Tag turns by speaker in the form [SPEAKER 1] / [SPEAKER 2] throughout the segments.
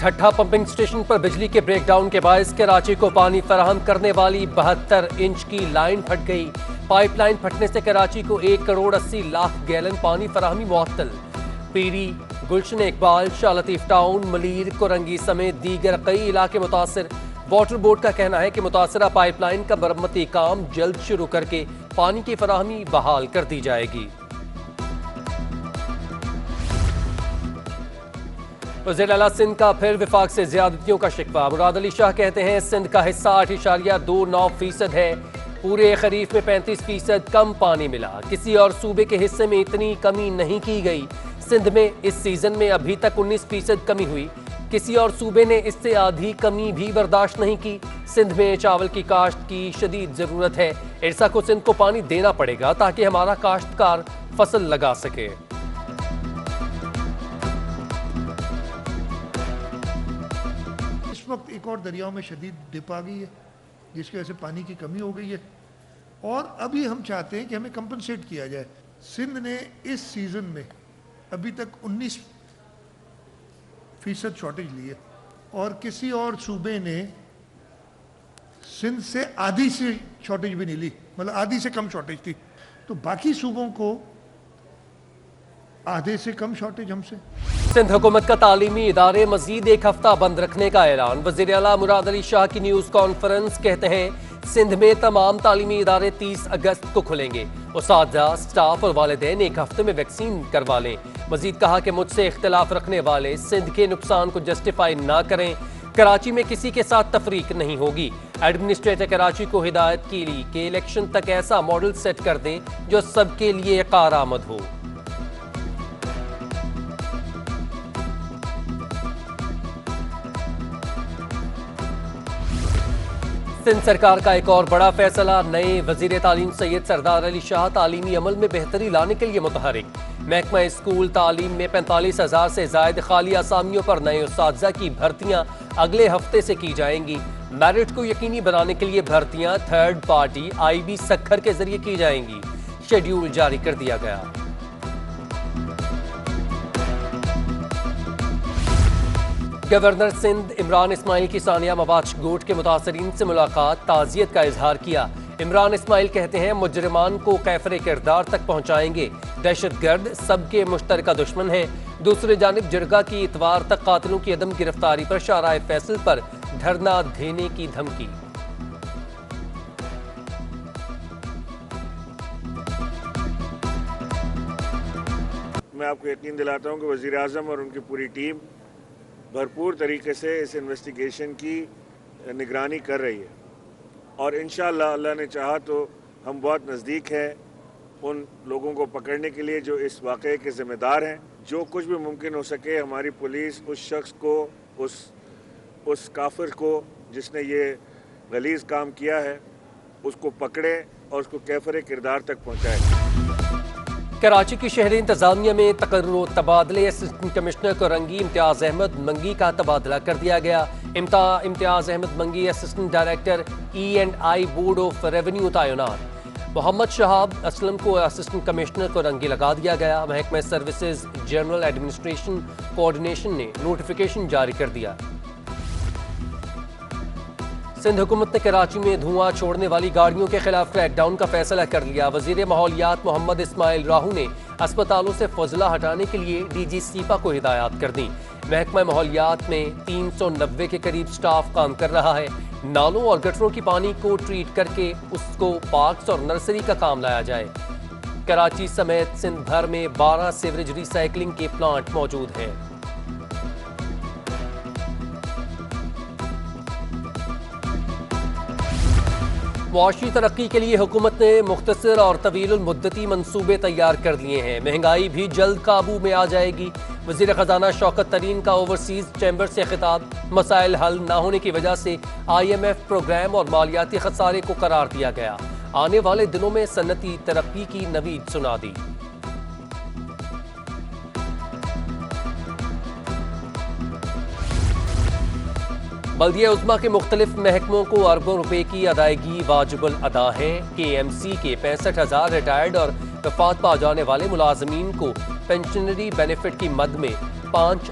[SPEAKER 1] ٹھٹھا pumping station پر بجلی کے break down کے باعث کراچی کو پانی فراہم کرنے والی 72 انچ کی لائن پھٹ گئی۔ پائپ لائن پھٹنے سے کراچی کو 1 کروڑ 80 لاکھ گیلن پانی فراہمی معطل۔ پیری، گلشن اقبال، شاہ لطیف ٹاؤن، ملیر، کورنگی سمیت دیگر کئی علاقے متاثر۔ واٹر بورڈ کا کہنا ہے کہ متاثرہ پائپ لائن کا مرمتی کام جلد شروع کر کے پانی کی فراہمی بحال کر دی جائے گی۔ وزیر اعلیٰ سندھ کا پھر وفاق سے زیادتیوں کا شکوہ۔ مراد علی شاہ کہتے ہیں سندھ کا حصہ 8.29% ہے، پورے خریف میں 35% کم پانی ملا، کسی اور صوبے کے حصے میں اتنی کمی نہیں کی گئی۔ سندھ میں اس سیزن میں ابھی تک 19% کمی ہوئی، کسی اور صوبے نے اس سے آدھی کمی بھی برداشت نہیں کی۔ سندھ میں چاول کی کاشت کی شدید ضرورت ہے، ارسا کو سندھ کو پانی دینا پڑے گا تاکہ ہمارا کاشتکار فصل لگا سکے۔
[SPEAKER 2] اس وقت ایک اور دریاؤں میں شدید ڈپ آ گئی ہے جس کی وجہ سے پانی کی کمی ہو گئی ہے، اور ابھی ہم چاہتے ہیں کہ ہمیں کمپنسیٹ کیا جائے۔ سندھ نے اس سیزن میں ابھی تک 19% شارٹیج لی ہے، اور کسی اور صوبے نے سندھ سے آدھی سے شارٹیج بھی نہیں لی، مطلب آدھی سے کم شارٹیج تھی، تو باقی صوبوں کو آدھے سے کم شارٹیج ہم سے۔
[SPEAKER 1] سندھ حکومت کا تعلیمی ادارے مزید 1 ہفتہ بند رکھنے کا اعلان۔ وزیر اعلیٰ مراد علی شاہ کی نیوز کانفرنس، کہتے ہیں سندھ میں تمام تعلیمی ادارے 30 اگست کو کھلیں گے، اساتذہ، سٹاف اور والدین 1 ہفتے میں ویکسین کروا لیں۔ مزید کہا کہ مجھ سے اختلاف رکھنے والے سندھ کے نقصان کو جسٹیفائی نہ کریں، کراچی میں کسی کے ساتھ تفریق نہیں ہوگی۔ ایڈمنسٹریٹر کراچی کو ہدایت کی لی کہ الیکشن تک ایسا ماڈل سیٹ کر دیں جو سب کے لیے کارآمد ہو۔ سندھ سرکار کا ایک اور بڑا فیصلہ، نئے وزیر تعلیم سید سردار علی شاہ تعلیمی عمل میں بہتری لانے کے لیے متحرک۔ محکمہ اسکول تعلیم میں 45,000 سے زائد خالی اسامیوں پر نئے اساتذہ کی بھرتیاں اگلے ہفتے سے کی جائیں گی۔ میرٹ کو یقینی بنانے کے لیے بھرتیاں تھرڈ پارٹی IB سکھر کے ذریعے کی جائیں گی۔ شیڈیول جاری کر دیا گیا۔ گورنر سندھ عمران اسماعیل کی ثانیہ مواج گوٹ کے متاثرین سے ملاقات، تعزیت کا اظہار کیا۔ عمران اسماعیل کہتے ہیں مجرمان کو کیفر کردار تک پہنچائیں گے، دہشت گرد سب کے مشترکہ دشمن ہیں۔ دوسری جانب جرگہ کی اتوار تک قاتلوں کی عدم گرفتاری پر شاہراہ فیصل پر دھرنا دینے کی دھمکی۔
[SPEAKER 3] میں آپ کو یقین دلاتا ہوں کہ وزیر اعظم اور ان کی پوری ٹیم بھرپور طریقے سے اس انویسٹیگیشن کی نگرانی کر رہی ہے، اور انشاءاللہ اللہ نے چاہا تو ہم بہت نزدیک ہیں ان لوگوں کو پکڑنے کے لیے جو اس واقعے کے ذمہ دار ہیں۔ جو کچھ بھی ممکن ہو سکے ہماری پولیس اس شخص کو، اس کافر کو جس نے یہ غلیظ کام کیا ہے، اس کو پکڑے اور اس کو کیفر کردار تک پہنچائے۔
[SPEAKER 1] کراچی کی شہری انتظامیہ میں تقرر و تبادلے، اسسٹنٹ کمشنر کورنگی امتیاز احمد منگی کا تبادلہ کر دیا گیا۔ Imtiaz Ahmed Mangi assistant director E&I board of revenue تعینات۔ محمد شہاب اسلم کو اسسٹنٹ کمشنر کورنگی لگا دیا گیا۔ محکمہ سروسز جنرل ایڈمنسٹریشن کوآرڈینیشن نے نوٹیفیکیشن جاری کر دیا۔ سندھ حکومت نے کراچی میں دھواں چھوڑنے والی گاڑیوں کے خلاف کریک ڈاؤن کا فیصلہ کر لیا۔ وزیر ماحولیات محمد اسماعیل راہو نے اسپتالوں سے فضلہ ہٹانے کے لیے DG سیپا کو ہدایات کر دیں۔ محکمہ ماحولیات میں 390 کے قریب سٹاف کام کر رہا ہے۔ نالوں اور گٹروں کی پانی کو ٹریٹ کر کے اس کو پارکس اور نرسری کا کام لایا جائے۔ کراچی سمیت سندھ بھر میں 12 سیوریج ری سائیکلنگ کے پلانٹ موجود ہیں۔ معاشی ترقی کے لیے حکومت نے مختصر اور طویل المدتی منصوبے تیار کر لیے ہیں، مہنگائی بھی جلد قابو میں آ جائے گی۔ وزیر خزانہ شوکت ترین کا اوورسیز چیمبر سے خطاب، مسائل حل نہ ہونے کی وجہ سے IMF پروگرام اور مالیاتی خسارے کو قرار دیا گیا، آنے والے دنوں میں صنعتی ترقی کی نوید سنا دی۔ بلدیہ عظمیٰ کے مختلف محکموں کو اربوں روپے کی ادائیگی واجب الادا ہے۔ KMC کے 65,000 ریٹائرڈ اور وفات پا جانے والے ملازمین کو پینشنری بینیفٹ کی مد میں 5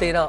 [SPEAKER 1] 13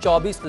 [SPEAKER 1] 24